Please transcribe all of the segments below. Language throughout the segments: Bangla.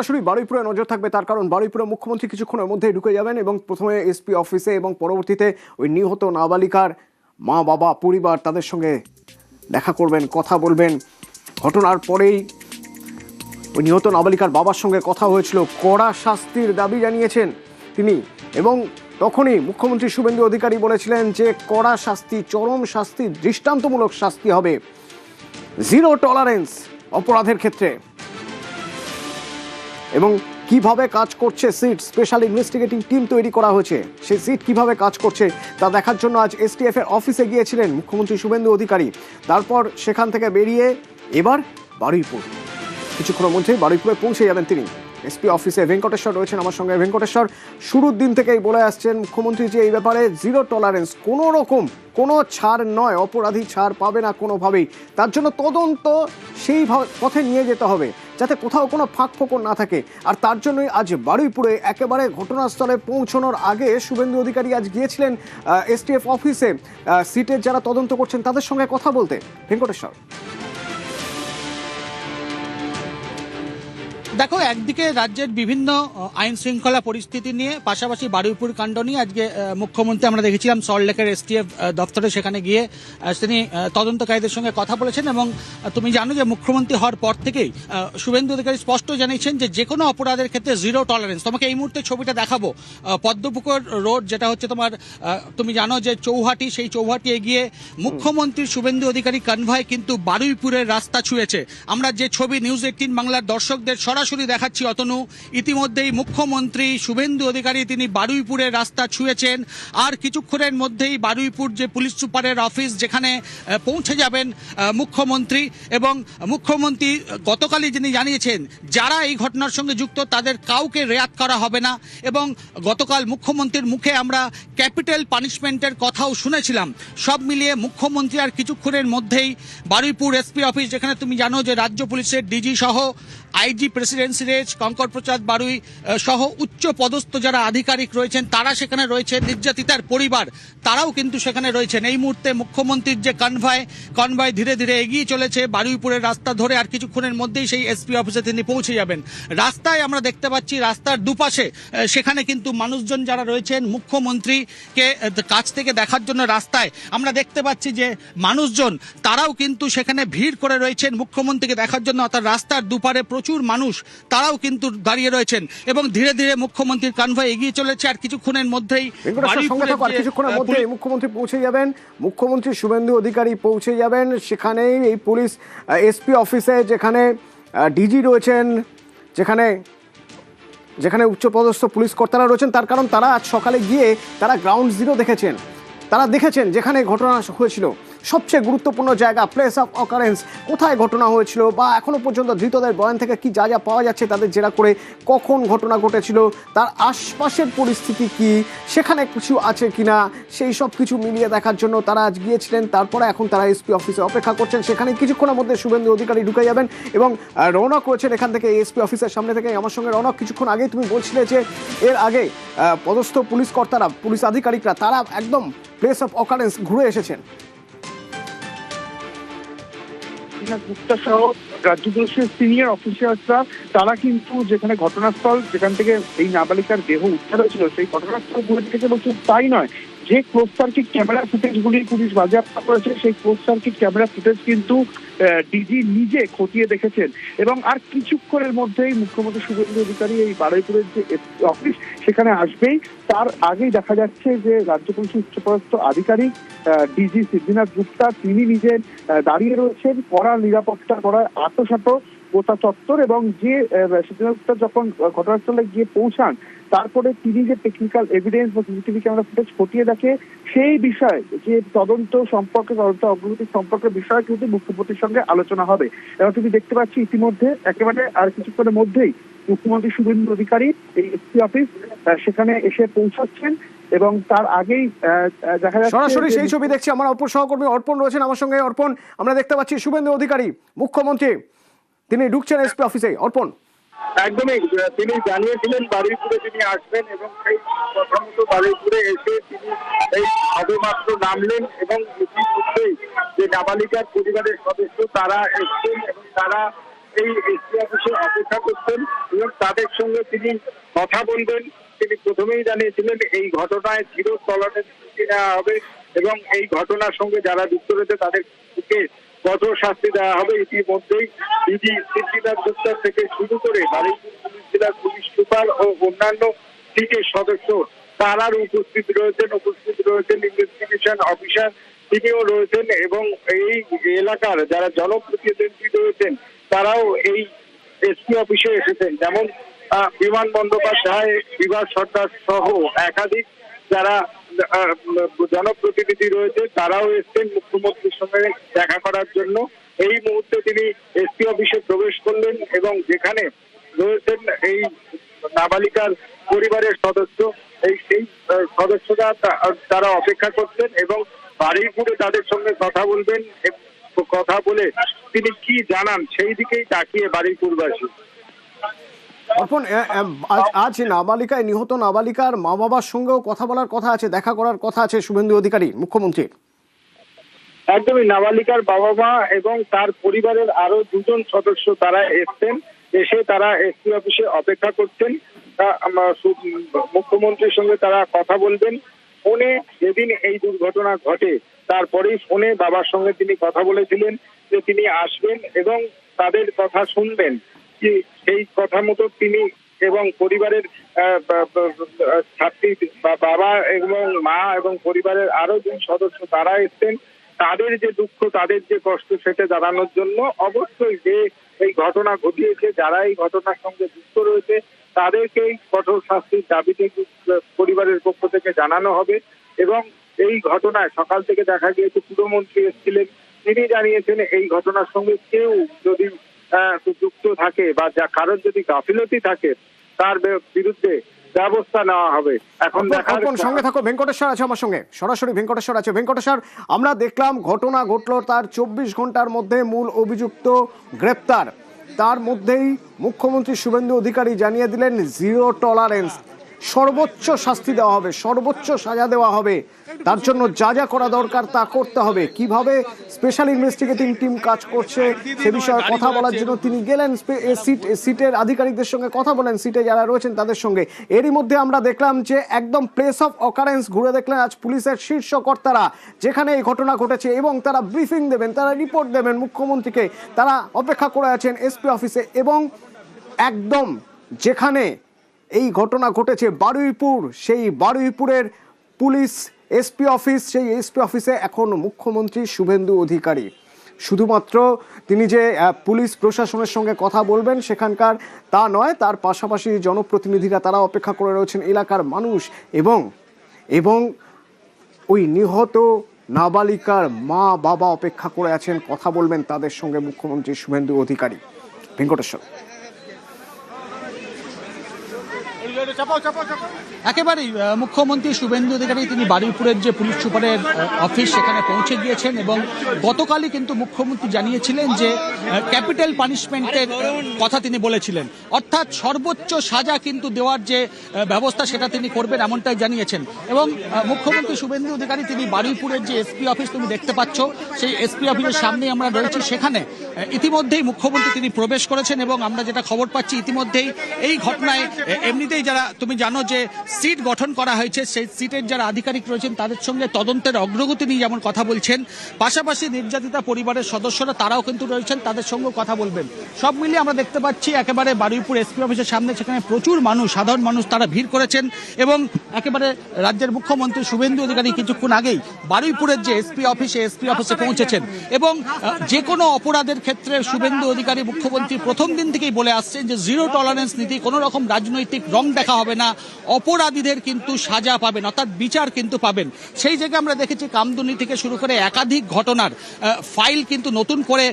সরাসরি বারুইপুরে নজর থাকবে, তার কারণ বারুইপুরে মুখ্যমন্ত্রী কিছুক্ষণের মধ্যেই ঢুকে যাবেন এবং প্রথমে এসপি অফিসে এবং পরবর্তীতে ওই নিহত নাবালিকার মা বাবা পরিবার তাদের সঙ্গে দেখা করবেন, কথা বলবেন। ঘটনার পরেই ওই নিহত নাবালিকার বাবার সঙ্গে কথা হয়েছিল, কড়া শাস্তির দাবি জানিয়েছেন তিনি এবং তখনই মুখ্যমন্ত্রী শুভেন্দু অধিকারী বলেছিলেন যে কড়া শাস্তি, চরম শাস্তি, দৃষ্টান্তমূলক শাস্তি হবে, জিরো টলারেন্স অপরাধের ক্ষেত্রে। এবং কিভাবে কাজ করছে সিট, স্পেশাল ইনভেস্টিগেটিং টিম তৈরি করা হয়েছে, সেই সিট কিভাবে কাজ করছে তা দেখার জন্য আজ এসটিএফ এর অফিসে গিয়েছিলেন মুখ্যমন্ত্রী শুভেন্দু অধিকারী। তারপর সেখান থেকে বেরিয়ে এবার বারুইপুর, কিছুক্ষণের মধ্যেই বারুইপুরে পৌঁছে যাবেন তিনি। এসপি অফিসে ভেঙ্কটেশ্বর রয়েছেন আমার সঙ্গে। ভেঙ্কটেশ্বর, শুরুর দিন থেকেই বলে আসছেন মুখ্যমন্ত্রী যে এই ব্যাপারে জিরো টলারেন্স, কোনো রকম কোনো ছাড় নয়, অপরাধী ছাড় পাবে না কোনোভাবেই। তার জন্য তদন্ত সেই পথে নিয়ে যেতে হবে যাতে কোথাও কোনো ফাঁক ফোকর না থাকে। আর তার জন্যই আজ বারুইপুরে একেবারে ঘটনাস্থলে পৌঁছানোর আগে শুভেন্দু অধিকারী আজ গিয়েছিলেন এসটিএফ অফিসে সিটের যারা তদন্ত করছেন তাদের সঙ্গে কথা বলতে। ভেঙ্কটেশ্বর, দেখো, একদিকে রাজ্যের বিভিন্ন আইন শৃঙ্খলা পরিস্থিতি নিয়ে, পাশাপাশি বারুইপুর কাণ্ড নিয়ে আজকে মুখ্যমন্ত্রী আমরা দেখেছিলাম সল্টলেকের এসটিএফ দপ্তরে, সেখানে গিয়ে তিনি তদন্তকারীদের সঙ্গে কথা বলেছেন। এবং তুমি জানো যে মুখ্যমন্ত্রী হওয়ার পর থেকেই শুভেন্দু অধিকারী স্পষ্ট জানিয়েছেন যে কোনো অপরাধের ক্ষেত্রে জিরো টলারেন্স। তোমাকে এই মুহূর্তে ছবিটা দেখাবো, পদ্মপুকুর রোড যেটা হচ্ছে তোমার, তুমি জানো যে চৌহাটি, সেই চৌহাটি এগিয়ে মুখ্যমন্ত্রী শুভেন্দু অধিকারী কনভয় কিন্তু বারুইপুরের রাস্তা ছুঁয়েছে। আমরা যে ছবি নিউজ 18 বাংলার দর্শকদের সরাসরি দেখাচ্ছি অতনু, ইতিমধ্যেই মুখ্যমন্ত্রী শুভেন্দু অধিকারী তিনি বারুইপুরের রাস্তা ছুঁয়েছেন। আর কিছুক্ষণের মধ্যেই বারুইপুর যে পুলিশ সুপারের অফিস, যেখানে পৌঁছে যাবেন মুখ্যমন্ত্রী। এবং মুখ্যমন্ত্রী গতকালই যিনি জানিয়েছেন যারা এই ঘটনার সঙ্গে যুক্ত তাদের কাউকে রেয়াত করা হবে না। এবং গতকাল মুখ্যমন্ত্রীর মুখে আমরা ক্যাপিটাল পানিশমেন্টের কথাও শুনেছিলাম। সব মিলিয়ে মুখ্যমন্ত্রী আর কিছুক্ষণের মধ্যেই বারুইপুর এসপি অফিস, যেখানে তুমি জানো যে রাজ্য পুলিশের ডিজি সহ আইজি প্রেসিডেন্সি রেঞ্জ কঙ্কর প্রসাদ বারুই সহ উচ্চ পদস্থ যারা আধিকারিক রয়েছেন তারা সেখানে রয়েছে, নির্যাতিতার পরিবার তারাও কিন্তু সেখানে রয়েছেন। এই মুহূর্তে মুখ্যমন্ত্রীর যে কনভয় ধীরে ধীরে এগিয়ে চলেছে বারুইপুরের রাস্তা ধরে। আর কিছুক্ষণের মধ্যেই সেই এসপি অফিসে তিনি পৌঁছে যাবেন। রাস্তায় আমরা দেখতে পাচ্ছি রাস্তার দুপাশে সেখানে কিন্তু মানুষজন যারা রয়েছেন মুখ্যমন্ত্রীকে কাছ থেকে দেখার জন্য রাস্তায় আমরা দেখতে পাচ্ছি যে মানুষজন তারাও কিন্তু সেখানে ভিড় করে রয়েছেন মুখ্যমন্ত্রীকে দেখার জন্য। অর্থাৎ রাস্তার দুপারে প্রচুর মানুষ তারাও কিন্তু দাঁড়িয়ে রয়েছেন এবং ধীরে ধীরে মুখ্যমন্ত্রীর কনভয় এগিয়ে চলেছে। আর কিছুক্ষণের মধ্যেই মুখ্যমন্ত্রী পৌঁছে যাবেন, মুখ্যমন্ত্রী শুভেন্দু অধিকারী পৌঁছে যাবেন সেখানেই এই পুলিশ এসপি অফিসে, যেখানে ডিজি রয়েছেন, যেখানে উচ্চপদস্থ পুলিশ কর্তারা রয়েছেন। তার কারণ তারা আজ সকালে গিয়ে তারা গ্রাউন্ড জিরো দেখেছেন, তারা দেখেছেন যেখানে ঘটনা হয়েছিল সবচেয়ে গুরুত্বপূর্ণ জায়গা, প্লেস অফ অকারেন্স, কোথায় ঘটনা হয়েছিল বা এখনো পর্যন্ত ধৃতদের বয়ান থেকে কি যা যা পাওয়া যাচ্ছে তাদের জেরা করে কখন ঘটনা ঘটেছিল, তার আশপাশের পরিস্থিতি কি, সেখানে কিছু আছে কিনা, সেই সব কিছু মিলিয়ে দেখার জন্য তারা আজ গিয়েছিলেন। তারপরে এখন তারা এসপি অফিসে অপেক্ষা করছেন। সেখানে কিছুক্ষণের মধ্যে শুভেন্দু অধিকারী ঢুকে যাবেন এবং রৌনক রয়েছেন এখান থেকে এসপি অফিসের সামনে থেকে আমার সঙ্গে। রৌনক, কিছুক্ষণ আগেই তুমি বলছিলে যে এর আগে পদস্থ পুলিশ কর্তারা, পুলিশ আধিকারিকরা তারা একদম প্লেস অফ অকারেন্স ঘুরে এসেছেন। গুপ্তা সহ রাজ্য পুলিশের সিনিয়র অফিসাররা তারা কিন্তু যেখানে ঘটনাস্থল, যেখান থেকে এই নাবালিকার দেহ উদ্ধার হয়েছিল সেই ঘটনাস্থল ঘুরে দেখেছে। বলছে তাই নয়, যে ক্লোজ সার্কিট ক্যামেরা ফুটেজগুলি পুলিশ বাজেয়াপ্ত করেছে সেই ক্লোজ সার্কিট ক্যামেরা ফুটেজ কিন্তু ডিজি নিজে খতিয়ে দেখেছেন। এবং আর কিছুক্ষণের মধ্যেই মুখ্যমন্ত্রী শুভেন্দু অধিকারী এই বারুইপুরের যে অফিস সেখানে আসবেই। তার আগেই দেখা যাচ্ছে যে রাজ্য পুলিশের উচ্চপদস্থ আধিকারিক ডিজি সিদ্ধিনাথ গুপ্তা তিনি নিজে দাঁড়িয়ে রয়েছেন, কড়া নিরাপত্তা, কড়া আতশাটো গোটা চত্বর। এবং যে সিদ্ধিনাথ গুপ্তা যখন ঘটনাস্থলে গিয়ে পৌঁছান তারপরে তিনি যে টেকনিক্যাল এভিডেন্স বা সিসিটিভি ক্যামেরা ফুটেজ খতিয়ে দেখে সেই বিষয়ে, যে তদন্ত সম্পর্কে, তদন্ত অগ্রগতি সম্পর্কে বিষয় কিন্তু মুখ্যমন্ত্রীর সঙ্গে আলোচনা হবে। এবং তুমি দেখতে পাচ্ছি ইতিমধ্যে একেবারে আর কিছুক্ষণের মধ্যেই মুখ্যমন্ত্রী শুভেন্দু অধিকারী এই এসপি অফিস সেখানে এসে পৌঁছাচ্ছেন। এবং তার আগেই দেখা যাচ্ছে সরাসরি সেই ছবি দেখছি আমার অপর সহকর্মী অর্পণ রয়েছেন আমার সঙ্গে। অর্পণ, আমরা দেখতে পাচ্ছি শুভেন্দু অধিকারী মুখ্যমন্ত্রী তিনি ঢুকছেন এসপি অফিসে। অর্পণ, একদমই তিনি জানিয়েছিলেন বারুইপুরে তিনি আসবেন এবং সেই প্রথমত বারুইপুরে এসে তিনি এই সবেমাত্র নামলেন এবং ইতিমধ্যেই যে নাবালিকার পরিবারের সদস্য তারা এসছেন এবং তারা এই এসপি অফিসে অপেক্ষা করছেন এবং তাদের সঙ্গে তিনি কথা বলবেন। তিনি প্রথমেই জানিয়েছিলেন এই ঘটনায় জিরো টলারেন্স নীতি নেওয়া হবে এবং এই ঘটনার সঙ্গে যারা যুক্ত রয়েছে তাদেরকে কঠোর শাস্তি দেওয়া হবে। ইতিমধ্যেই ডিজি সিদ্দিকাত গুপ্তা থেকে শুরু করে বারুইপুর পুলিশ জেলার পুলিশ সুপার ও অন্যান্য সিটের সদস্য তারার উপস্থিত রয়েছেন ইনভেস্টিগেশন অফিসার তিনিও রয়েছেন এবং এই এলাকার যারা জনপ্রতিনিধি রয়েছেন তারাও এই এসপি অফিসে এসেছেন। যেমন বিমান বন্দ্যোপাধ্যায়, বিভাস সর্দার সহ একাধিক যারা জনপ্রতিনিধি রয়েছে তারাও এসছেন মুখ্যমন্ত্রীর সঙ্গে দেখা করার জন্য। এই মুহূর্তে তিনি এসপি অফিসে প্রবেশ করলেন এবং যেখানে রয়েছেন এই নাবালিকার পরিবারের সদস্য, সেই সদস্যরা তারা অপেক্ষা করছেন এবং বারুইপুরে তাদের সঙ্গে কথা বলবেন। কথা বলে তিনি কি জানান সেই দিকেই তাকিয়ে বারুইপুরবাসী। অর্পণ, আজ নাবালিকায় নিহত নাবালিকার মা বাবার সঙ্গেও কথা বলার কথা আছে, দেখা করার কথা আছে শুভেন্দু অধিকারী মুখ্যমন্ত্রীর। একদমই, নাবালিকার বাবা মা এবং তার পরিবারের আরো দুজন সদস্য তারা এসে তারা এসপি অফিসে অপেক্ষা করছেন। মুখ্যমন্ত্রীর সঙ্গে তারা কথা বলবেন। ফোনে যেদিন এই দুর্ঘটনা ঘটে তারপরেই ফোনে বাবার সঙ্গে তিনি কথা বলেছিলেন যে তিনি আসবেন এবং তাদের কথা শুনবেন। সেই কথা মতো তিনি এবং পরিবারের ছাত্রী বাবা এবং মা এবং পরিবারের আরো দুই সদস্য তারা এসছেন। তাদের যে দুঃখ, তাদের যে কষ্ট সেটা জানানোর জন্য অবশ্যই যে এই ঘটনা ঘটিয়েছে, যারা এই ঘটনার সঙ্গে যুক্ত রয়েছে তাদেরকেই কঠোর শাস্তির দাবিতে পরিবারের পক্ষ থেকে জানানো হবে। এবং এই ঘটনায় সকাল থেকে দেখা গিয়েছে পুরমন্ত্রী এসেছিলেন, তিনি জানিয়েছেন এই ঘটনার সঙ্গে কেউ যদি যুক্ত থাকে বা কারোর যদি গাফিলতি থাকে তার বিরুদ্ধে ব্যবস্থা নেওয়া হবে। এখন সঙ্গে থাকো, ভেঙ্কটেশ্বর আছে আমার সঙ্গে, সরাসরি ভেঙ্কটেশ্বর আছে। ভেঙ্কটেশ্বর, আমরা দেখলাম ঘটনা ঘটলো, তার 24 ঘন্টার মধ্যে মূল অভিযুক্ত গ্রেপ্তার। তার মধ্যেই মুখ্যমন্ত্রী শুভেন্দু অধিকারী জানিয়ে দিলেন জিরো টলারেন্স, সর্বোচ্চ শাস্তি দেওয়া হবে, সর্বোচ্চ সাজা দেওয়া হবে। তার জন্য যা যা করা দরকার তা করতে হবে। কিভাবে স্পেশাল ইনভেস্টিগেটিং টিম কাজ করছে সে বিষয়ে কথা বলার জন্য তিনি গেলেন, সিটের আধিকারিকদের সঙ্গে কথা বলেন, সিটে যারা রয়েছেন তাদের সঙ্গে। এরই মধ্যে আমরা দেখলাম যে একদম প্লেস অফ অকারেন্স ঘুরে দেখলেন আজ পুলিশের শীর্ষ কর্তারা, যেখানে এই ঘটনা ঘটেছে, এবং তারা ব্রিফিং দেবেন, তারা রিপোর্ট দেবেন মুখ্যমন্ত্রীকে। তারা অপেক্ষা করে আছেন এসপি অফিসে এবং একদম যেখানে এই ঘটনা ঘটেছে বারুইপুর, সেই বারুইপুরের পুলিশ এসপি অফিস, সেই এসপি অফিসে এখন মুখ্যমন্ত্রী শুভেন্দু অধিকারী। শুধুমাত্র তিনি যে পুলিশ প্রশাসনের সঙ্গে কথা বলবেন সেখানকার তা নয়, তার পাশাপাশি জনপ্রতিনিধিরা তারা অপেক্ষা করে রয়েছেন, এলাকার মানুষ এবং ওই নিহত নাবালিকার মা বাবা অপেক্ষা করে আছেন, কথা বলবেন তাদের সঙ্গে মুখ্যমন্ত্রী শুভেন্দু অধিকারী। ভেঙ্কটেশ্বর। একেবারেই মুখ্যমন্ত্রী শুভেন্দু অধিকারী তিনি বারুইপুরের যে পুলিশ সুপারের অফিস সেখানে পৌঁছে গিয়েছেন এবং গতকালই কিন্তু মুখ্যমন্ত্রী জানিয়েছিলেন যে ক্যাপিটাল পানিশমেন্টের কথা তিনি বলেছিলেন, অর্থাৎ সর্বোচ্চ সাজা কিন্তু দেওয়ার যে ব্যবস্থা সেটা তিনি করবেন এমনটাই জানিয়েছেন। এবং মুখ্যমন্ত্রী শুভেন্দু অধিকারী তিনি বারুইপুরের যে এসপি অফিস তুমি দেখতে পাচ্ছ সেই এসপি অফিসের সামনেই আমরা রয়েছি, সেখানে ইতিমধ্যেই মুখ্যমন্ত্রী তিনি প্রবেশ করেছেন এবং আমরা যেটা খবর পাচ্ছি ইতিমধ্যেই এই ঘটনায় এমনিতেই যারা তুমি জানো যে সিট গঠন করা হয়েছে সেই সিটের যারা আধিকারিক রয়েছেন তাদের সঙ্গে তদন্তের অগ্রগতি নিয়ে যেমন কথা বলছেন, পাশাপাশি নির্যাতিতা পরিবারের সদস্যরা তারাও কিন্তু রয়েছেন, তাদের সঙ্গে কথা বলবেন। সব মিলিয়ে আমরা দেখতে পাচ্ছি একেবারে বারুইপুর এসপি অফিসের সামনে সেখানে প্রচুর মানুষ, সাধারণ মানুষ তারা ভিড় করেছেন এবং একেবারে রাজ্যের মুখ্যমন্ত্রী শুভেন্দু অধিকারী কিছুক্ষণ আগেই বারুইপুরের যে এসপি অফিসে পৌঁছেছেন এবং যে কোনো অপরাধের ক্ষেত্রে শুভেন্দু অধিকারী মুখ্যমন্ত্রী প্রথম দিন থেকেই বলে আসছেন যে জিরো টলারেন্স নীতি, কোনো রকম রাজনৈতিক রং দেখা হবে না, অপরাধীদের কিন্তু সাজা পাবেন, অর্থাৎ বিচার কিন্তু পাবেন। সেই জায়গায় আমরা দেখেছি কামদুনি থেকে শুরু করে একাধিক ঘটনার ফাইল কিন্তু নতুন করে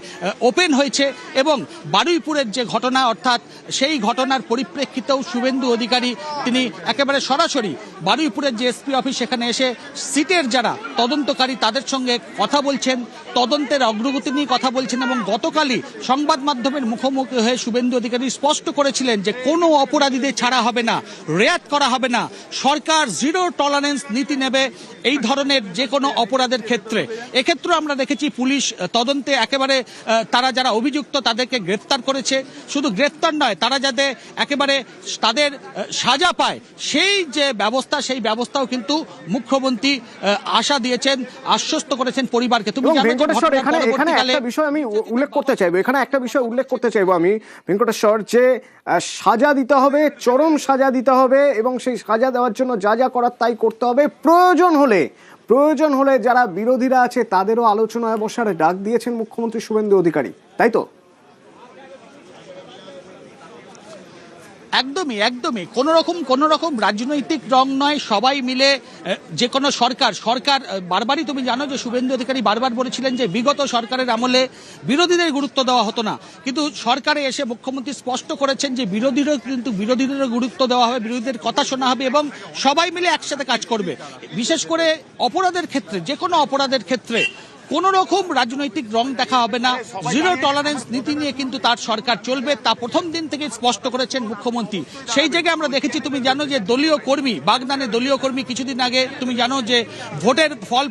ওপেন হয়েছে এবং বারুইপুরের যে ঘটনা, অর্থাৎ সেই ঘটনার পরিপ্রেক্ষিতেও শুভেন্দু অধিকারী তিনি একেবারে সরাসরি বারুইপুরের যে এসপি অফিস সেখানে এসে সিটের যারা তদন্তকারী তাদের সঙ্গে কথা বলছেন, তদন্তের অগ্রগতি নিয়ে কথা বলছেন এবং গতকালই সংবাদ মাধ্যমের মুখোমুখি হয়ে শুভেন্দু অধিকারী স্পষ্ট করেছিলেন যে কোনো অপরাধীদের ছাড়া হবে না, রেয়াত করা হবে না, সরকার জিরো টলারেন্স নীতি নেবে এই ধরনের যে কোনো অপরাধের ক্ষেত্রে। এক্ষেত্রে আমরা দেখেছি পুলিশ তদন্তে একেবারে তারা যারা অভিযুক্ত তাদেরকে গ্রেফতার করেছে, শুধু গ্রেফতার নয়, তারা যাতে একেবারে তাদের সাজা পায় সেই যে ব্যবস্থা, সেই ব্যবস্থাও কিন্তু মুখ্যমন্ত্রী আশা দিয়েছেন, আশ্বস্ত করেছেন পরিবারকে। তুমি জানো ভেঙ্কটেশ্বর, এখানে একটা বিষয় আমি উল্লেখ করতে চাইবো, আমি ভেঙ্কটেশ্বর, যে সাজা দিতে হবে, চরম সাজা দিতে হবে, এবং সেই সাজা দেওয়ার জন্য যা যা করার তাই করতে হবে। প্রয়োজন হলে যারা বিরোধীরা আছে তাদেরও আলোচনায় বসার ডাক দিয়েছেন মুখ্যমন্ত্রী শুভেন্দু অধিকারী, তাই তো? একদমই কোন রকম রাজনৈতিক রং নয়, সবাই মিলে যে কোনো সরকার বারবারই তুমি জানো যে শুভেন্দু অধিকারী বারবার বলেছিলেন যে বিগত সরকারের আমলে বিরোধীদের গুরুত্ব দেওয়া হতো না, কিন্তু সরকারে এসে মুখ্যমন্ত্রী স্পষ্ট করেছেন যে বিরোধীদেরও গুরুত্ব দেওয়া হবে, বিরোধীদের কথা শোনা হবে এবং সবাই মিলে একসাথে কাজ করবে। বিশেষ করে অপরাধের ক্ষেত্রে, যে কোনো অপরাধের ক্ষেত্রে কোন রকম রাজনৈতিক রং দেখা হবে না, জিরো টলারেন্স নীতি নিয়ে কিন্তু তার সরকার চলবে, তা প্রথম দিন থেকে স্পষ্ট করেছেন মুখ্যমন্ত্রী। সেই জায়গায় আমরা দেখেছি, তুমি জানো যে দলীয় কর্মী, বাগদানে দলীয় কর্মী কিছুদিন আগে তুমি জানো যে ভোটের ফল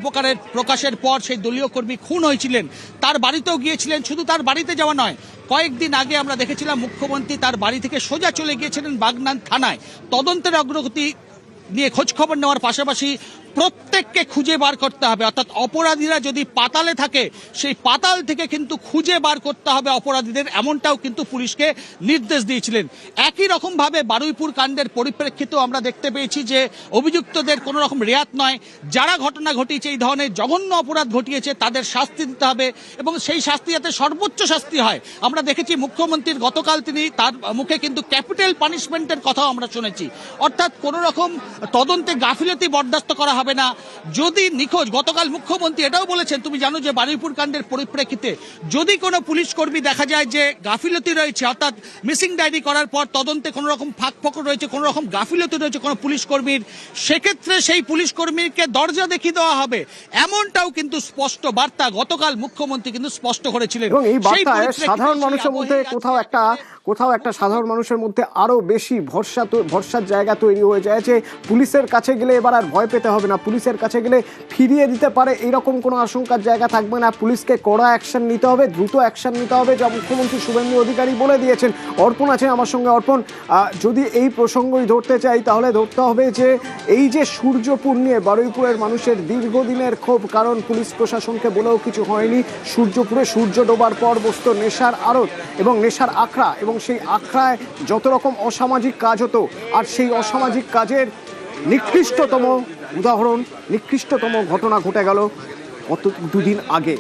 প্রকাশের পর সেই দলীয় কর্মী খুন হয়েছিলেন, তার বাড়িতেও গিয়েছিলেন। শুধু তার বাড়িতে যাওয়া নয়, কয়েকদিন আগে আমরা দেখেছিলাম মুখ্যমন্ত্রী তার বাড়ি থেকে সোজা চলে গিয়েছিলেন বাগনান থানায়, তদন্তের অগ্রগতি নিয়ে খোঁজ খবর নেওয়ার পাশাপাশি প্রত্যেককে খুঁজে বার করতে হবে, অর্থাৎ অপরাধীরা যদি পাতালে থাকে সেই পাতাল থেকে কিন্তু খুঁজে বার করতে হবে অপরাধীদের, এমনটাও কিন্তু পুলিশকে নির্দেশ দিয়েছিলেন। একই রকম ভাবে বারুইপুর কাণ্ডের পরিপ্রেক্ষিতেও আমরা দেখতে পেয়েছি যে অভিযুক্তদের কোনো রকম রেয়াত নয়, যারা ঘটনা ঘটিয়েছে, এই ধরনের জঘন্য অপরাধ ঘটিয়েছে তাদের শাস্তি দিতে হবে এবং সেই শাস্তি যাতে সর্বোচ্চ শাস্তি হয়। আমরা দেখেছি মুখ্যমন্ত্রীর গতকাল তার মুখে কিন্তু ক্যাপিটাল পানিশমেন্টের কথাও আমরা শুনেছি, অর্থাৎ কোনো রকম তদন্তে গাফিলতি বরদাস্ত করা হবে না। যদি নিখোঁজ, গতকাল মুখ্যমন্ত্রী এটাও বলেছেন, তুমি জানো যে বারুইপুর কাণ্ডের পরিপ্রেক্ষিতে যদি কোনো পুলিশ কর্মী দেখা যায় যে গাফিলতি রয়েছে, অর্থাৎ মিসিং ডায়েরি করার পর তদন্তে কোনো রকম ফাঁক রয়েছে, কোনো রকম গাফিলতি রয়েছে কোনো পুলিশ কর্মীর, সেক্ষেত্রে সেই পুলিশ কর্মীকে দরজা দেখিয়ে দেওয়া হবে, এমনটাও কিন্তু স্পষ্ট বার্তা গতকাল মুখ্যমন্ত্রী কিন্তু স্পষ্ট করেছিলেন। এবং এই বার্তায় সাধারণ মানুষের মধ্যে কোথাও একটা সাধারণ মানুষের মধ্যে আরো বেশি ভরসার জায়গা তৈরি হয়ে যায় যে পুলিশের কাছে গেলে এবার আর ভয় পেতে হবে না, পুলিশের কাছে গেলে ফিরিয়ে দিতে পারে এরকম কোনো আশঙ্কার জায়গা থাকবে না, পুলিশকে কড়া অ্যাকশন নিতে হবে, দ্রুত অ্যাকশন নিতে হবে, যা মুখ্যমন্ত্রী শুভেন্দু অধিকারী বলে দিয়েছেন। অর্পণ আছেন আমার সঙ্গে। অর্পণ, যদি এই প্রসঙ্গই ধরতে চাই তাহলে ধরতে হবে যে এই যে সূর্যপুর নিয়ে বারুইপুরের মানুষের দীর্ঘদিনের ক্ষোভ, কারণ পুলিশ প্রশাসনকে বলেও কিছু হয়নি, সূর্যপুরে সূর্য ডোবার পর বসত নেশার আড়ত এবং নেশার আখড়া, এবং সেই আখড়ায় যত রকম অসামাজিক কাজ হতো, আর সেই অসামাজিক কাজের নিকৃষ্টতম উদাহরণ, নিকৃষ্টতম ঘটনা ঘটে গেল গত দুদিন আগে,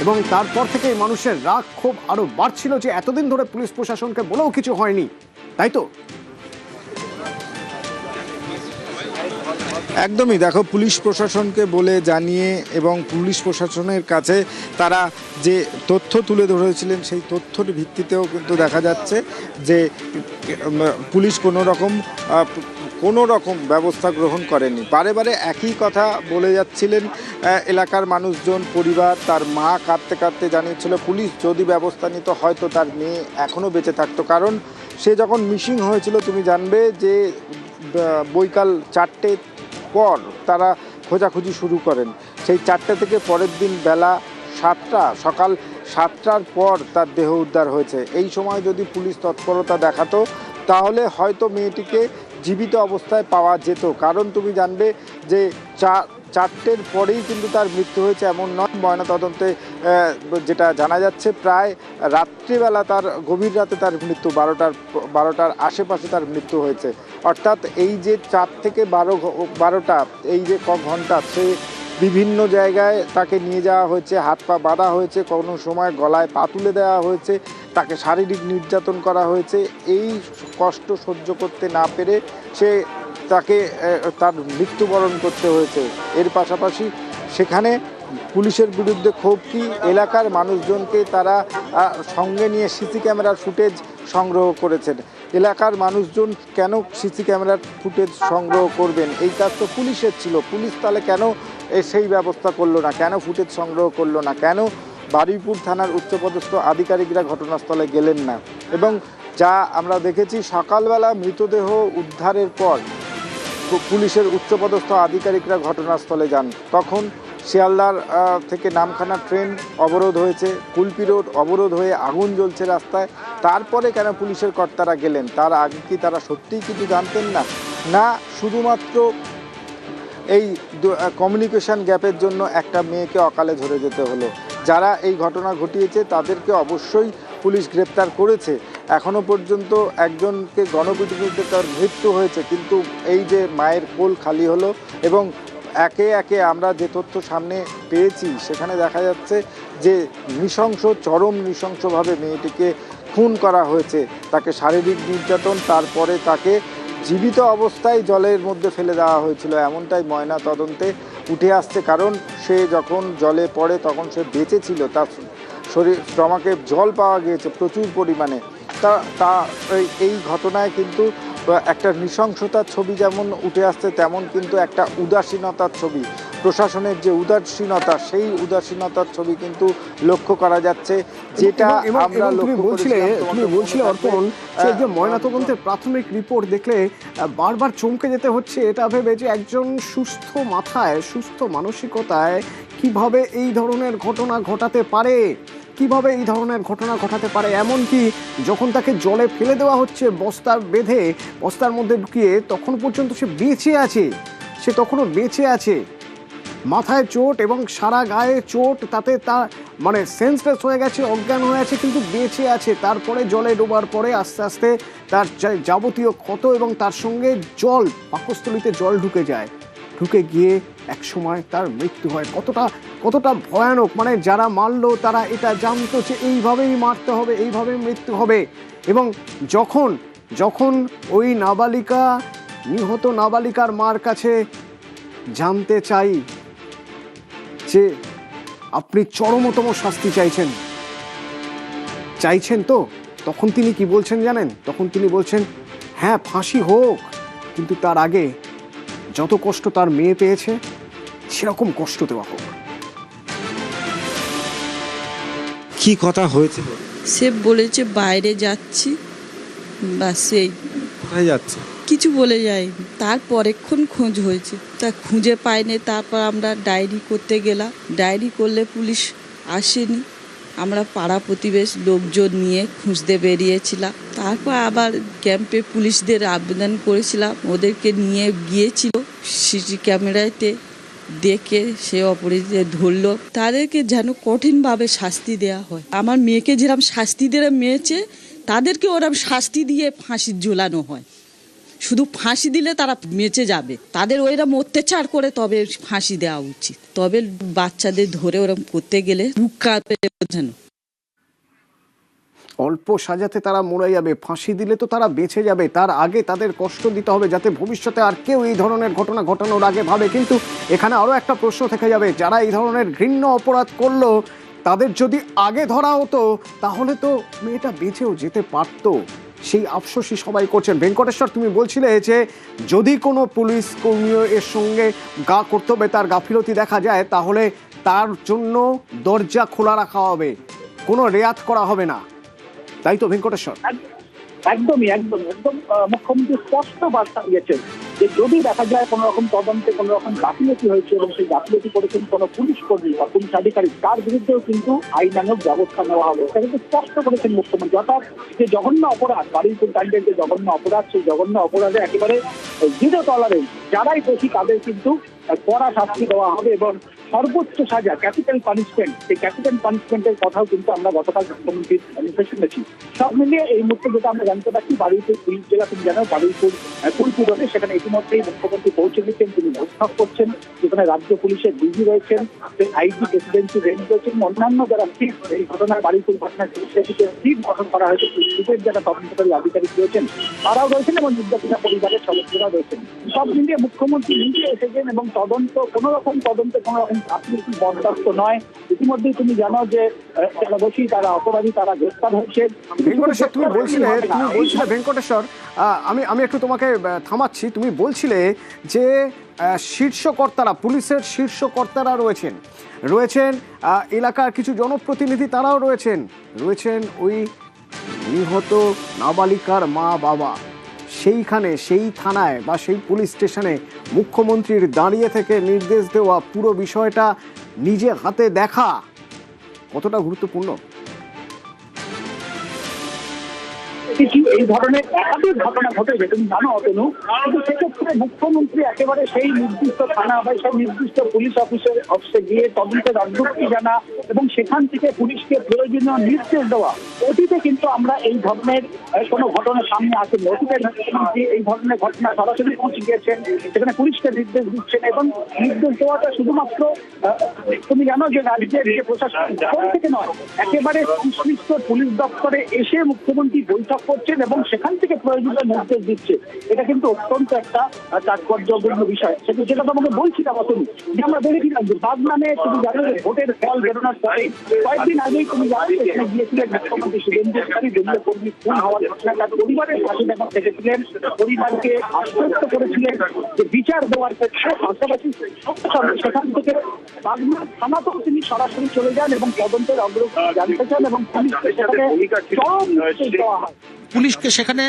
এবং তারপর থেকে মানুষের রাগ ক্ষোভ আরো বাড়ছিল যে এতদিন ধরে পুলিশ প্রশাসনকে বলেও কিছু হয়নি, তাই তো? একদমই, দেখো, পুলিশ প্রশাসনকে বলে জানিয়ে এবং পুলিশ প্রশাসনের কাছে তারা যে তথ্য তুলে ধরেছিলেন সেই তথ্যের ভিত্তিতেও কিন্তু দেখা যাচ্ছে যে পুলিশ কোনো রকম ব্যবস্থা গ্রহণ করেনি। বারে বারে একই কথা বলে যাচ্ছিলেন এলাকার মানুষজন, পরিবার, তার মা কাঁদতে কাঁদতে জানিয়েছিল পুলিশ যদি ব্যবস্থা নিত হয়তো তার মেয়ে এখনও বেঁচে থাকতো, কারণ সে যখন মিসিং হয়েছিল তুমি জানবে যে বৈকাল 4টে পর তারা খোঁজাখুঁজি শুরু করেন, সেই 4টে থেকে পরের দিন বেলা 7টা, সকাল 7টার পর তার দেহ উদ্ধার হয়েছে। এই সময় যদি পুলিশ তৎপরতা দেখাতো তাহলে হয়তো মেয়েটিকে জীবিত অবস্থায় পাওয়া যেত, কারণ তুমি জানবে যে 4টের পরেই কিন্তু তার মৃত্যু হয়েছে এমন নয়। ময়নাতদন্তে যেটা জানা যাচ্ছে প্রায় রাত্রিবেলা, তার গভীর রাতে তার মৃত্যু, 12টার আশেপাশে তার মৃত্যু হয়েছে। অর্থাৎ এই যে 4 থেকে 12টা, এই যে ঘন্টা, সে বিভিন্ন জায়গায় তাকে নিয়ে যাওয়া হয়েছে, হাত পা বাঁধা হয়েছে, কোনো সময় গলায় পা তুলে দেওয়া হয়েছে, তাকে শারীরিক নির্যাতন করা হয়েছে। এই কষ্ট সহ্য করতে না পেরে তাকে তার মৃত্যুবরণ করতে হয়েছে। এর পাশাপাশি সেখানে পুলিশের বিরুদ্ধে ক্ষোভ কি, এলাকার মানুষজনকে তারা সঙ্গে নিয়ে সিসি ক্যামেরার ফুটেজ সংগ্রহ করেছেন। এলাকার মানুষজন কেন সিসি ক্যামেরার ফুটেজ সংগ্রহ করবেন? এই কাজ তো পুলিশের ছিল, পুলিশ তাহলে কেন সেই ব্যবস্থা করলো না, কেন ফুটেজ সংগ্রহ করলো না, কেন বারুইপুর থানার উচ্চপদস্থ আধিকারিকরা ঘটনাস্থলে গেলেন না? এবং যা আমরা দেখেছি সকালবেলা মৃতদেহ উদ্ধারের পর পুলিশের উচ্চপদস্থ আধিকারিকরা ঘটনাস্থলে যান। তখন শিয়ালদার থেকে নামখানা ট্রেন অবরোধ হয়েছে, কুলপি রোড অবরোধ হয়ে আগুন জ্বলছে রাস্তায়। তারপরে কেন পুলিশের কর্তারা গেলেন? তার আগে কি তারা সত্যিই কিছু জানতেন না? না শুধুমাত্র এই কমিউনিকেশন গ্যাপের জন্য একটা মেয়েকে অকালে ঝরে যেতে হলো? যারা এই ঘটনা ঘটিয়েছে তাদেরকে অবশ্যই পুলিশ গ্রেপ্তার করেছে। এখনো পর্যন্ত একজনকে গণপিটুনিতে তার মৃত্যু হয়েছে, কিন্তু এই যে মায়ের কোল খালি হলো এবং একে একে আমরা যে তথ্য সামনে পেয়েছি সেখানে দেখা যাচ্ছে যে চরম নৃশংসভাবে মেয়েটিকে খুন করা হয়েছে। তাকে শারীরিক নির্যাতন, তারপরে তাকে জীবিত অবস্থায় জলের মধ্যে ফেলে দেওয়া হয়েছিল, এমনটাই ময়না তদন্তে উঠে আসছে। কারণ সে যখন জলে পড়ে তখন সে বেঁচে ছিল, তার স্টমাকে জল পাওয়া গিয়েছে প্রচুর পরিমাণে। তা এই ঘটনায় কিন্তু একটা নৃশংসতার ছবি যেমন উঠে আসছে, তেমন কিন্তু একটা উদাসীনতার ছবি, প্রশাসনের যে উদাসীনতা, সেই উদাসীনতার ছবি কিন্তু লক্ষ্য করা যাচ্ছে। যেটা আমরা তুমি বলছিলে অর্পণ, যে ময়নাতদন্তের প্রাথমিক রিপোর্ট দেখলে বারবার চমকে যেতে হচ্ছে এটা ভেবে যে একজন সুস্থ মাথায়, সুস্থ মানসিকতায় কিভাবে এই ধরনের ঘটনা ঘটাতে পারে, কিভাবে এই ধরনের ঘটনা ঘটাতে পারে। এমনকি যখন তাকে জলে ফেলে দেওয়া হচ্ছে বস্তা বেঁধে, বস্তার মধ্যে ঢুকিয়ে, তখন পর্যন্ত সে বেঁচে আছে, সে তখনও বেঁচে আছে। মাথায় চোট এবং সারা গায়ে চোট, তাতে তার মানে সেন্সলেস হয়ে গেছে, অজ্ঞান হয়ে আছে, কিন্তু বেঁচে আছে। তারপরে জলে ডোবার পরে আস্তে আস্তে তার যাবতীয় ক্ষত এবং তার সঙ্গে জল, পাকস্থলীতে জল ঢুকে যায়, ঢুকে গিয়ে একসময় তার মৃত্যু হয়। কতটা ভয়ানক! মানে যারা মারলো তারা এটা জানতো যে এইভাবেই মারতে হবে, এইভাবেই মৃত্যু হবে। এবং যখন ওই নাবালিকা, নিহত নাবালিকার মার কাছে জানতে চাই যে আপনি চরমতম শাস্তি চাইছেন তো, তখন তিনি কি বলছেন জানেন? তখন তিনি বলছেন, হ্যাঁ ফাঁসি হোক, কিন্তু তার আগে যত কষ্ট তার মেয়ে পেয়েছে সেরকম কষ্ট দেওয়া হোক। কি কথা হয়েছিল? সে বলেছে বাইরে যাচ্ছি, বা সেই কোথায় যাচ্ছে কিছু বলে যায়নি। তারপরেক্ষণ খোঁজ হয়েছে, তা খুঁজে পাইনি। তারপর আমরা ডায়েরি করতে গেলাম, ডায়েরি করলে পুলিশ আসেনি। আমরা পাড়া প্রতিবেশ লোকজন নিয়ে খুঁজতে বেরিয়েছিলাম। তারপর আবার ক্যাম্পে পুলিশদের আবেদন করেছিলাম, ওদেরকে নিয়ে গিয়েছিল। সিসি ক্যামেরাতে দেখে সে অপরাধীদের ধরলো। তাদেরকে যেন কঠিনভাবে শাস্তি দেওয়া হয়। আমার মেয়েকে যেরকম শাস্তি দিয়ে মেয়েছে, তাদেরকে ওরকম শাস্তি দিয়ে ফাঁসি ঝোলানো হয়। শুধু ফাঁসি দিলে তারা বেঁচে যাবে, তাদের ওইরকম অত্যাচার করে তবে ফাঁসি দেওয়া উচিত। তবে বাচ্চাদের ধরে ওরকম করতে গেলে বুক কাঁপে যেন। অল্প সাজাতে তারা মরে যাবে, ফাঁসি দিলে তো তারা বেঁচে যাবে, তার আগে তাদের কষ্ট দিতে হবে যাতে ভবিষ্যতে আর কেউ এই ধরনের ঘটনা ঘটানোর আগে ভাবে। কিন্তু এখানে আরও একটা প্রশ্ন থেকে যাবে, যারা এই ধরনের ঘৃণ্য অপরাধ করলো তাদের যদি আগে ধরা হতো তাহলে তো মেয়েটা বেঁচেও যেতে পারতো। সেই আফসোসই সবাই করছেন। ভেঙ্কটেশ্বর, তুমি বলছিলে যে যদি কোনো পুলিশ কর্মীও এর সঙ্গে কর্তব্যে তার গাফিলতি দেখা যায় তাহলে তার জন্য দরজা খোলা রাখা হবে, কোনো রেয়াত করা হবে না, তাই তো ভেঙ্কটেশ্বর? একদম মুখ্যমন্ত্রী স্পষ্ট বার্তা দিয়েছেন যে যদি দেখা যায় কোনো রকম তদন্তে কোনো রকম গাফিলতি হয়েছে এবং সেই গাফিলতি করেছেন কোনো পুলিশ কর্মী বা পুলিশ আধিকারিক, তার বিরুদ্ধেও কিন্তু আইনানুগ ব্যবস্থা নেওয়া হবে। এটা কিন্তু স্পষ্ট করেছেন মুখ্যমন্ত্রী। অর্থাৎ যে জঘন্য অপরাধ, বারুইপুর কাণ্ডের যে জঘন্য অপরাধ, সেই জঘন্য অপরাধে একেবারে জিরো টলারেন্স, যারাই দোষী তাদের কিন্তু কড়া শাস্তি দেওয়া হবে এবং সর্বোচ্চ সাজা, ক্যাপিটাল পানিশমেন্ট, সেই ক্যাপিটাল পানিশমেন্টের কথাও কিন্তু আমরা গতকাল মুখ্যমন্ত্রীর মুখে শুনেছি। সব মিলিয়ে এই মুহূর্তে যেটা আমরা জানতে পারছি, বারুইপুর পুলিশ জেলা, তুমি জানো বারুইপুর কুলপি রোডে, সেখানে ইতিমধ্যেই মুখ্যমন্ত্রী পৌঁছে দিচ্ছেন। তিনি বৈঠক করছেন, যেখানে রাজ্য পুলিশের ডিজি রয়েছেন, আইজি প্রেসিডেন্সি রেঞ্জ রয়েছেন, অন্যান্য যারা চিফ, এই ঘটনার বারুইপুর ঘটনার চিফ গঠন করা হয়েছে, চিফের যারা তদন্তকারী আধিকারিক রয়েছেন তারাও রয়েছেন এবং নির্যাতিতা পরিবারের সদস্যরা রয়েছেন। সব মিলিয়ে মুখ্যমন্ত্রী নিজে এসেছেন এবং তদন্তে কোনো রকম গাফিলতি বরদাস্ত নয়। ইতিমধ্যেই তুমি জানো যে যারা দোষী, তারা অপরাধী, তারা গ্রেফতার হয়েছে। তুমি বলছিলে ভেঙ্কটেশ্বর, আমি একটু তোমাকে থামাচ্ছি, তুমি বলছিলে যে শীর্ষ কর্তারা, পুলিশের শীর্ষ কর্তারা রয়েছেন এলাকার কিছু জনপ্রতিনিধি, তারাও রয়েছেন ওই নিহত নাবালিকার মা বাবা, সেইখানে সেই থানায় বা সেই পুলিশ স্টেশনে মুখ্যমন্ত্রীর দাঁড়িয়ে থেকে নির্দেশ দেওয়া পুরো বিষয়টা নিজে হাতে দেখা কতটা গুরুত্বপূর্ণ? এই ধরনের একাধিক ঘটনা ঘটেছে, তুমি জানো অতনু, কিন্তু সেক্ষেত্রে মুখ্যমন্ত্রী একেবারে সেই নির্দিষ্ট থানা বা সেই নির্দিষ্ট পুলিশ অফিসে গিয়ে তদন্তের অগ্রগতি জানা এবং সেখান থেকে পুলিশকে প্রয়োজনীয় নির্দেশ দেওয়া। অতীতে কিন্তু আমরা এই ধরনের কোনো ঘটনা সামনে আসেনি। অতীতে মুখ্যমন্ত্রী এই ধরনের ঘটনা সরাসরি পৌঁছে গিয়েছেন, সেখানে পুলিশকে নির্দেশ দিচ্ছেন এবং নির্দেশ দেওয়াটা শুধুমাত্র তুমি জানো যে রাজ্যের যে প্রশাসন থেকে নয়, একেবারে সংশ্লিষ্ট পুলিশ দপ্তরে এসে মুখ্যমন্ত্রী বৈঠক করছেন এবং সেখান থেকে প্রয়োজনীয় নির্দেশ দিচ্ছে। এটা কিন্তু অত্যন্ত একটা তাৎপর্যপূর্ণ বিষয়। যেটা তোমাকে বলছিলাম অতনু, যে আমরা দেখেছিলাম যে বাগনানে তুমি জানো যে ভোটের ফল বেরোনোর পরে কয়েকদিন আগেই তুমি জানো এখানে গিয়েছিলেন মুখ্যমন্ত্রী শুভেন্দু অধিকারী, দলীয় কর্মী খুন হওয়ার ঘটনা তার পরিবারের পাশে যখন থেকেছিলেন, পরিবারকে আশ্বস্ত করেছিলেন যে বিচার দেওয়ার ক্ষেত্রে, পাশাপাশি সেখান থেকে বাগনান থানাতেও তিনি সরাসরি চলে যান এবং তদন্তের অগ্রগতি জানতে চান এবং পুলিশকে সেখানে চরম নির্দেশ দেওয়া হয়। পুলিশকে সেখানে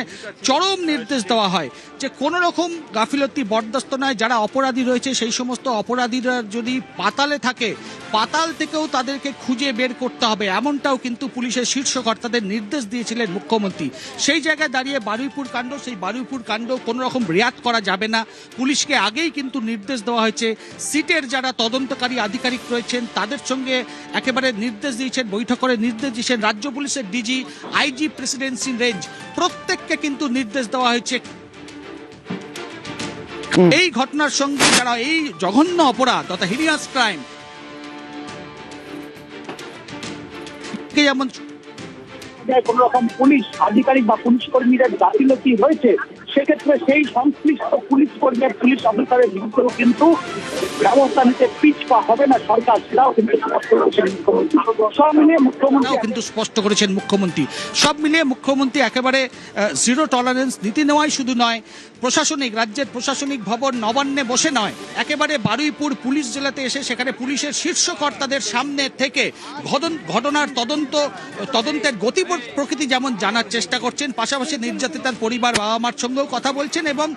চরম নির্দেশ দেওয়া হয় যে কোনো রকম গাফিলতি বরদাস্ত নয়। যারা অপরাধী রয়েছে সেই সমস্ত অপরাধীরা যদি পাতালে থাকে, পাতাল থেকেও তাদেরকে খুঁজে বের করতে হবে, এমনটাও কিন্তু পুলিশের শীর্ষ কর্তাদের নির্দেশ দিয়েছিলেন মুখ্যমন্ত্রী। সেই জায়গায় দাঁড়িয়ে বারুইপুর কাণ্ড, সেই বারুইপুর কাণ্ড কোনো রকম রিয়াক্ট করা যাবে না। পুলিশকে আগেই কিন্তু নির্দেশ দেওয়া হয়েছে, সিটের যারা তদন্তকারী আধিকারিক রয়েছেন তাদের সঙ্গে একেবারে নির্দেশ দিয়েছেন, বৈঠক করে নির্দেশ দিয়েছেন রাজ্য পুলিশের ডিজি, আইজি, প্রেসিডেন্সি রেঞ্জ, প্রত্যেককে কিন্তু নির্দেশ দেওয়া হয়েছে এই ঘটনার সঙ্গে যারা এই জঘন্য অপরাধ তথা হিনিয়াস ক্রাইম যেমন কোন রকম পুলিশ আধিকারিক বা পুলিশ কর্মীদের গাফিলতি হয়েছে, সেক্ষেত্রে সেই সংশ্লিষ্ট পুলিশ কর্মীর পুলিশ অফিসারের বিরুদ্ধেও কিন্তু ব্যবস্থা নিতে পিছপা হবে না সরকার, সেটাও কিন্তু স্পষ্ট করেছেন মুখ্যমন্ত্রী। সব মিলিয়ে মুখ্যমন্ত্রী কিন্তু স্পষ্ট করেছেন মুখ্যমন্ত্রী। সব মিলিয়ে মুখ্যমন্ত্রী একেবারে জিরো টলারেন্স নীতি নেওয়াই শুধু নয়, প্রশাসনিক রাজ্যের প্রশাসনিক ভবন নবান্নে বসে নয়, একেবারে বারুইপুর পুলিশ জেলাতে এসে সেখানে পুলিশের শীর্ষ কর্তাদের সামনে থেকে ঘটনার তদন্তের গতি প্রকৃতি যেমন জানার চেষ্টা করছেন, পাশাপাশি নির্যাতিতার পরিবার বাবা মার সঙ্গেও কথা বলছেন এবং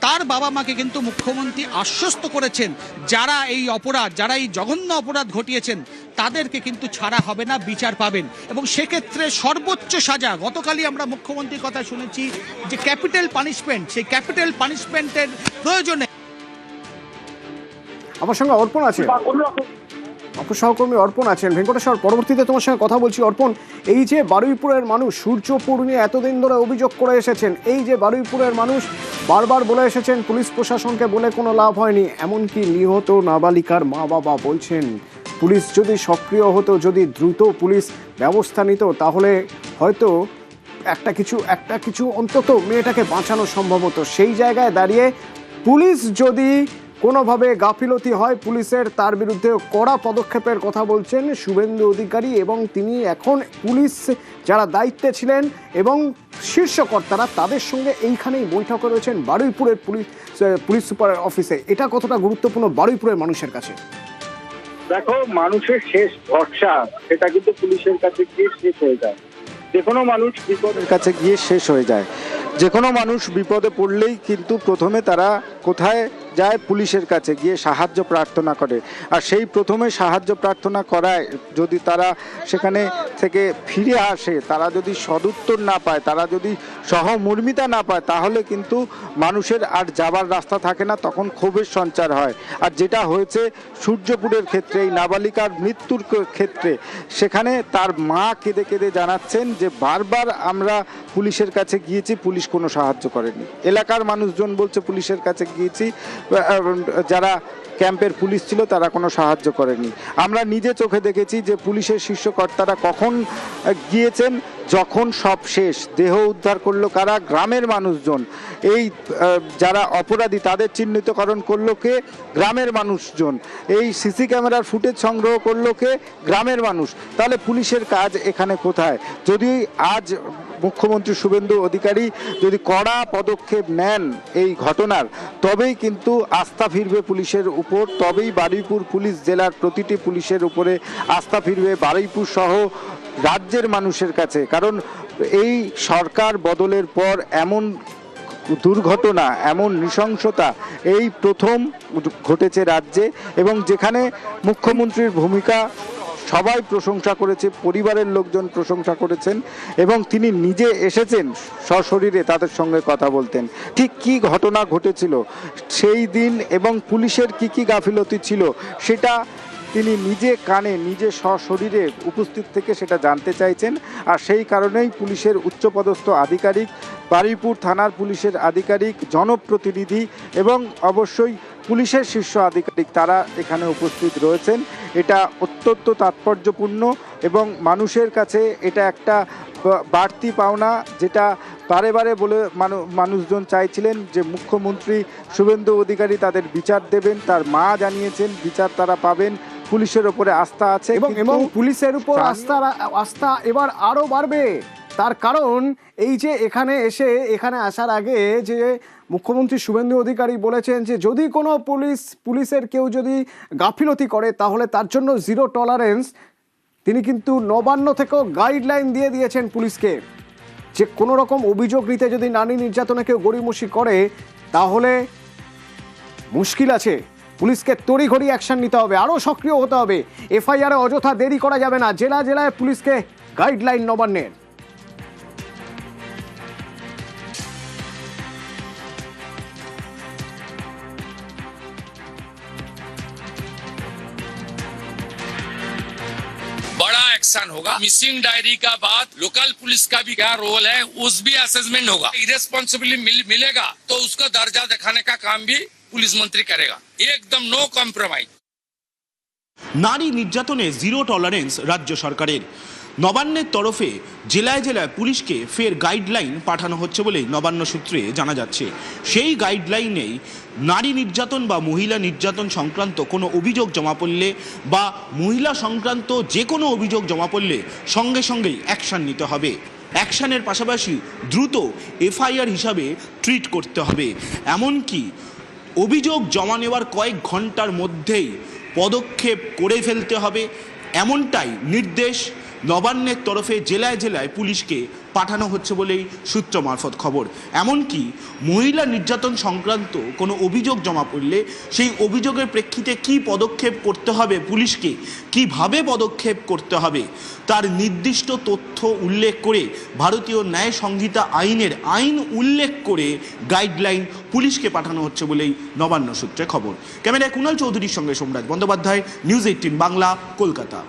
তার বাবা মাকে কিন্তু মুখ্যমন্ত্রী আশ্বস্ত করেছেন যারা এই অপরাধ, যারা এই জঘন্য অপরাধ ঘটিয়েছেন তাদেরকে কিন্তু ছাড়া হবে না, বিচার পাবেন এবং সেক্ষেত্রে সর্বোচ্চ সাজা। গতকালই আমরা মুখ্যমন্ত্রীর কথা শুনেছি যে ক্যাপিটাল পানিশমেন্ট, সেই ক্যাপিটাল পানিশমেন্টের প্রয়োজনে। আমার সঙ্গে অর্পণ আছে, অপর সহকর্মী অর্পণ আছেন ভেঙ্কটেশ্বর। পরবর্তীতে তোমার সঙ্গে কথা বলছি। অর্পণ, এই যে বারুইপুরের মানুষ সূর্যপুর নিয়ে এতদিন ধরে অভিযোগ করে এসেছেন, এই যে বারুইপুরের মানুষ বারবার বলে এসেছেন পুলিশ প্রশাসনকে বলে কোনো লাভ হয়নি, এমনকি নিহত নাবালিকার মা বাবা বলছেন পুলিশ যদি সক্রিয় হতো, যদি দ্রুত পুলিশ ব্যবস্থা নিত তাহলে হয়তো একটা কিছু অন্তত মেয়েটাকে বাঁচানো সম্ভব হতো। সেই জায়গায় দাঁড়িয়ে পুলিশ যদি কোনোভাবে গাফিলতি হয় পুলিশের, তার বিরুদ্ধে কড়া পদক্ষেপের কথা বলছেন শুভেন্দু অধিকারী এবং তিনি এখন পুলিশ যারা দায়িত্বে ছিলেন এবং শীর্ষ কর্তারা তাদের সঙ্গে এইখানেই বৈঠকে রয়েছেন বারুইপুরের পুলিশ সুপারের অফিসে। এটা কতটা গুরুত্বপূর্ণ বারুইপুরের মানুষের কাছে? দেখো, মানুষের শেষ ভরসা সেটা কিন্তু পুলিশের কাছে গিয়ে শেষ হয়ে যায়। যে কোনো মানুষ বিপদের কাছে গিয়ে শেষ হয়ে যায়। যে কোনো মানুষ বিপদে পড়লেই কিন্তু প্রথমে তারা কোথায় যায়? পুলিশের কাছে গিয়ে সাহায্য প্রার্থনা করে। আর সেই প্রথমে সাহায্য প্রার্থনা করায় যদি তারা সেখানে থেকে ফিরে আসে, তারা যদি সদুত্তর না পায়, তারা যদি সহমর্মিতা না পায়, তাহলে কিন্তু মানুষের আর যাবার রাস্তা থাকে না, তখন ক্ষোভের সঞ্চার হয়। আর যেটা হয়েছে সূর্যপুরের ক্ষেত্রে, এই নাবালিকার মৃত্যুর ক্ষেত্রে, সেখানে তার মা কেঁদে কেঁদে জানাচ্ছেন যে বারবার আমরা পুলিশের কাছে গিয়েছি, পুলিশ কোনো সাহায্য করেনি। এলাকার মানুষজন বলছে পুলিশের কাছে গিয়েছি, যারা ক্যাম্পের পুলিশ ছিল তারা কোনো সাহায্য করেনি। আমরা নিজে চোখে দেখেছি যে পুলিশের শীর্ষ কর্তারা কখন গিয়েছেন, যখন সব শেষ। দেহ উদ্ধার করলো কারা? গ্রামের মানুষজন। এই যারা অপরাধী তাদের চিহ্নিতকরণ করলো কে? গ্রামের মানুষজন। এই সিসি ক্যামেরার ফুটেজ সংগ্রহ করলো কে? গ্রামের মানুষ। তাহলে পুলিশের কাজ এখানে কোথায়? যদি আজ মুখ্যমন্ত্রী শুভেন্দু অধিকারী যদি কড়া পদক্ষেপ নেন এই ঘটনার, তবেই কিন্তু আস্থা ফিরবে পুলিশের উপর, তবেই বারুইপুর পুলিশ জেলার প্রতিটি পুলিশের উপরে আস্থা ফিরবে, বারুইপুর সহ রাজ্যের মানুষের কাছে। কারণ এই সরকার বদলের পর এমন দুর্ঘটনা, এমন নৃশংসতা এই প্রথম ঘটেছে রাজ্যে, এবং যেখানে মুখ্যমন্ত্রীর ভূমিকা সবাই প্রশংসা করেছে, পরিবারের লোকজন প্রশংসা করেছেন, এবং তিনি নিজে এসেছেন সশরীরে তাদের সঙ্গে কথা বলতেন। ঠিক কী ঘটনা ঘটেছিল সেই দিন এবং পুলিশের কি গাফিলতি ছিল সেটা তিনি নিজে কানে, নিজে সশরীরে উপস্থিত থেকে সেটা জানতে চাইছেন। আর সেই কারণেই পুলিশের উচ্চপদস্থ আধিকারিক, বারুইপুর থানার পুলিশের আধিকারিক, জনপ্রতিনিধি এবং অবশ্যই পুলিশের শীর্ষ আধিকারিক তারা এখানে উপস্থিত রয়েছেন। এটা অত্যন্ত তাৎপর্যপূর্ণ এবং মানুষের কাছে এটা একটা বাড়তি পাওনা, যেটা বারে বারে বলে মানুষজন চাইছিলেন যে মুখ্যমন্ত্রী শুভেন্দু অধিকারী তাদের বিচার দেবেন। তার মা জানিয়েছেন বিচার তারা পাবেন, পুলিশের ওপরে আস্থা আছে এবং পুলিশের উপর আস্থা এবার আরো বাড়বে। তার কারণ এই যে এখানে আসার আগে যে মুখ্যমন্ত্রী শুভেন্দু অধিকারী বলেছেন যে যদি কোনো পুলিশের কেউ যদি গাফিলতি করে তাহলে তার জন্য জিরো টলারেন্স। তিনি কিন্তু নবান্ন থেকেও গাইডলাইন দিয়ে দিয়েছেন পুলিশকে যে কোনো রকম অভিযোগ নিতে যদি নারী নির্যাতনে কেউ গড়িমসি করে তাহলে মুশকিল আছে। পুলিশকে তড়িঘড়ি অ্যাকশন নিতে হবে, আরও সক্রিয় হতে হবে। এফআইআরে অযথা দেরি করা যাবে না। জেলায় পুলিশকে গাইডলাইন নবান্নের। बड़ा एक्शन होगा। मिसिंग डायरी का बाद लोकल पुलिस का भी क्या रोल है उस भी असेसमेंट होगा। इरेस्पॉन्सिबिलिटी मिलेगा तो उसका दर्जा दिखाने का काम भी पुलिस मंत्री करेगा। एकदम नो कॉम्प्रोमाइज। নারী নির্যাতনে জিরো টলারেন্স রাজ্য সরকারের। নবান্নের তরফে জেলায় পুলিশকে ফের গাইডলাইন পাঠানো হচ্ছে বলে নবান্ন সূত্রে জানা যাচ্ছে। সেই গাইডলাইনেই নারী নির্যাতন বা মহিলা নির্যাতন সংক্রান্ত কোনো অভিযোগ জমা পড়লে বা মহিলা সংক্রান্ত যে কোনো অভিযোগ জমা পড়লে সঙ্গেই অ্যাকশন নিতে হবে। অ্যাকশনের পাশাপাশি দ্রুত এফআইআর হিসাবে ট্রিট করতে হবে। এমনকি অভিযোগ জমা নেওয়ার কয়েক ঘন্টার মধ্যেই পদক্ষেপ করে ফেলতে হবে, এমনটাই নির্দেশ নবান্নের তরফে জেলায় পুলিশকে পাঠানো হচ্ছে বলেই সূত্র মারফত খবর। এমনকি মহিলা নির্যাতন সংক্রান্ত কোনো অভিযোগ জমা পড়লে সেই অভিযোগের প্রেক্ষিতে কী পদক্ষেপ করতে হবে পুলিশকে, কিভাবে পদক্ষেপ করতে হবে তার নির্দিষ্ট তথ্য উল্লেখ করে ভারতীয় ন্যায় সংহিতা আইন উল্লেখ করে গাইডলাইন পুলিশকে পাঠানো হচ্ছে বলেই নবান্ন সূত্রে খবর। ক্যামেরায় কুণাল চৌধুরীর সঙ্গে সোমরাজ বন্দ্যোপাধ্যায়, নিউজ 18 বাংলা, কলকাতা।